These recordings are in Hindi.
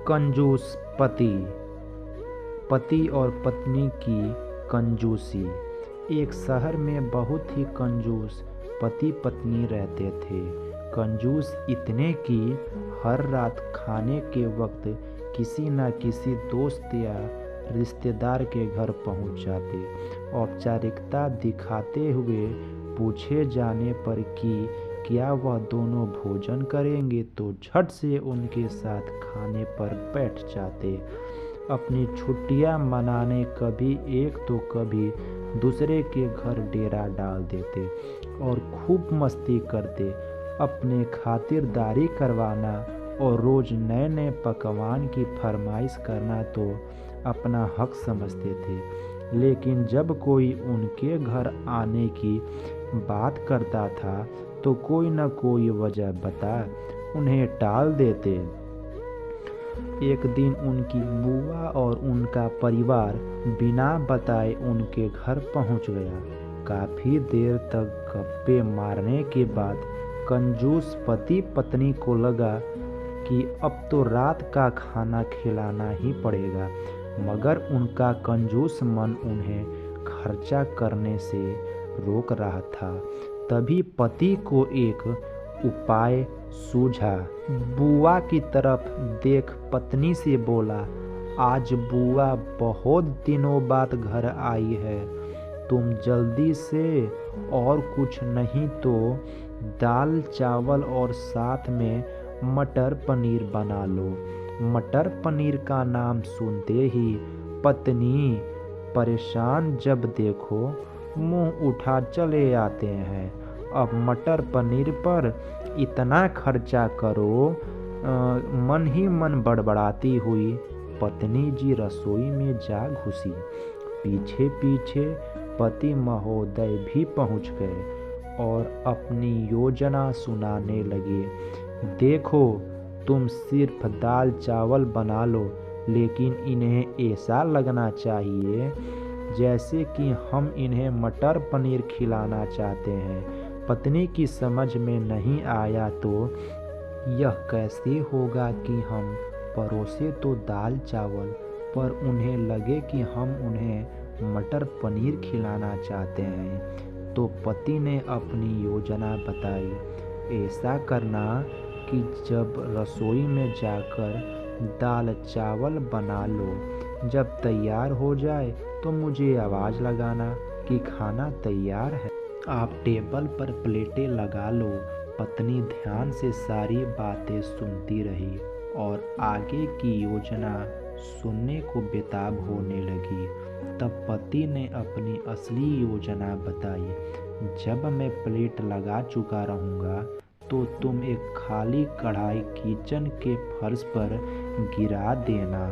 कंजूस पति। पति और पत्नी की कंजूसी। एक शहर में बहुत ही कंजूस पति पत्नी रहते थे। कंजूस इतने कि हर रात खाने के वक्त किसी न किसी दोस्त या रिश्तेदार के घर पहुंच जाते। औपचारिकता दिखाते हुए पूछे जाने पर कि क्या वह दोनों भोजन करेंगे तो झट से उनके साथ खाने पर बैठ जाते। अपनी छुट्टियां मनाने कभी एक तो कभी दूसरे के घर डेरा डाल देते और खूब मस्ती करते। अपने खातिरदारी करवाना और रोज नए नए पकवान की फरमाइश करना तो अपना हक समझते थे। लेकिन जब कोई उनके घर आने की बात करता था तो कोई न कोई वजह बता उन्हें टाल देते। एक दिन उनकी बुआ और उनका परिवार बिना बताए उनके घर पहुंच गया। काफी देर तक गप्पे मारने के बाद कंजूस पति पत्नी को लगा कि अब तो रात का खाना खिलाना ही पड़ेगा, मगर उनका कंजूस मन उन्हें खर्चा करने से रोक रहा था। तभी पति को एक उपाय सूझा। बुआ की तरफ देख पत्नी से बोला, आज बुआ बहुत दिनों बाद घर आई है, तुम जल्दी से और कुछ नहीं तो दाल चावल और साथ में मटर पनीर बना लो। मटर पनीर का नाम सुनते ही पत्नी परेशान जब देखो मुंह उठा चले आते हैं। अब मटर पनीर पर इतना खर्चा करो, मन ही मन बड़बड़ाती हुई पत्नी जी रसोई में जा घुसी। पीछे पीछे पति महोदय भी पहुंच गए और अपनी योजना सुनाने लगे। देखो, तुम सिर्फ दाल चावल बना लो, लेकिन इन्हें ऐसा लगना चाहिए जैसे कि हम इन्हें मटर पनीर खिलाना चाहते हैं। पत्नी की समझ में नहीं आया तो यह कैसे होगा कि हम परोसे तो दाल चावल, पर उन्हें लगे कि हम उन्हें मटर पनीर खिलाना चाहते हैं। तो पति ने अपनी योजना बताई। ऐसा करना कि जब रसोई में जाकर दाल चावल बना लो, जब तैयार हो जाए तो मुझे आवाज़ लगाना कि खाना तैयार है। आप टेबल पर प्लेटें लगा लो। पत्नी ध्यान से सारी बातें सुनती रही और आगे की योजना सुनने को बेताब होने लगी। तब पति ने अपनी असली योजना बताई। जब मैं प्लेट लगा चुका रहूँगा तो तुम एक खाली कढ़ाई किचन के फर्श पर गिरा देना।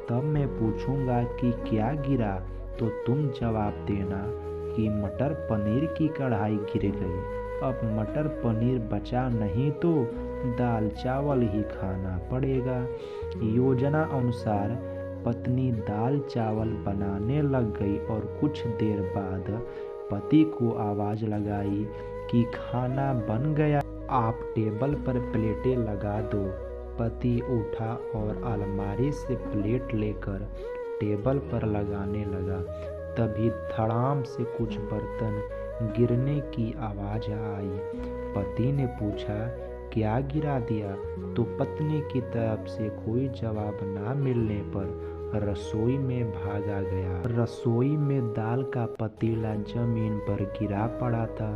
तब मैं पूछूंगा कि क्या गिरा, तो तुम जवाब देना कि मटर पनीर की कढ़ाई गिर गई। अब मटर पनीर बचा नहीं तो दाल चावल ही खाना पड़ेगा। योजना अनुसार पत्नी दाल चावल बनाने लग गई और कुछ देर बाद पति को आवाज़ लगाई कि खाना बन गया, आप टेबल पर प्लेटें लगा दो। पति उठा और अलमारी से प्लेट लेकर टेबल पर लगाने लगा। तभी धड़ाम से कुछ बर्तन गिरने की आवाज़ आई। पति ने पूछा, क्या गिरा दिया? तो पत्नी की तरफ से कोई जवाब ना मिलने पर रसोई में भागा गया। रसोई में दाल का पतीला जमीन पर गिरा पड़ा था।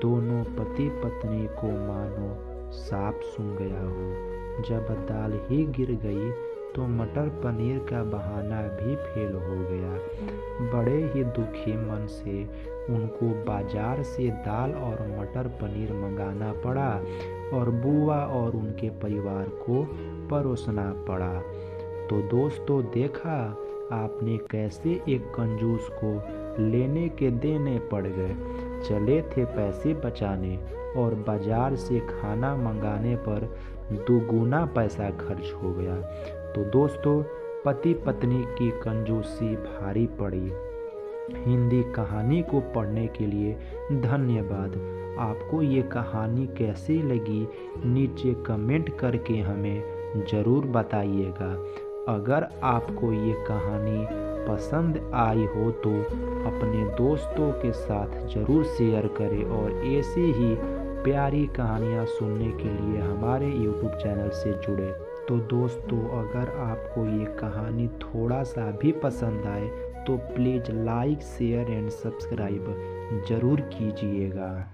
दोनों पति पत्नी को मानो सांप सूंघ गया हो। जब दाल ही गिर गई तो मटर पनीर का बहाना भी फेल हो गया। बड़े ही दुखी मन से उनको बाजार से दाल और मटर पनीर मंगाना पड़ा और बुआ और उनके परिवार को परोसना पड़ा। तो दोस्तों, देखा आपने कैसे एक कंजूस को लेने के देने पड़ गए। चले थे पैसे बचाने और बाजार से खाना मंगाने पर दुगुना पैसा खर्च हो गया। तो दोस्तों, पति पत्नी की कंजूसी भारी पड़ी। हिंदी कहानी को पढ़ने के लिए धन्यवाद। आपको ये कहानी कैसी लगी नीचे कमेंट करके हमें ज़रूर बताइएगा। अगर आपको ये कहानी पसंद आई हो तो अपने दोस्तों के साथ ज़रूर शेयर करें और ऐसी ही प्यारी कहानियाँ सुनने के लिए हमारे YouTube चैनल से जुड़े। तो दोस्तों, अगर आपको ये कहानी थोड़ा सा भी पसंद आए तो please like share and subscribe ज़रूर कीजिएगा।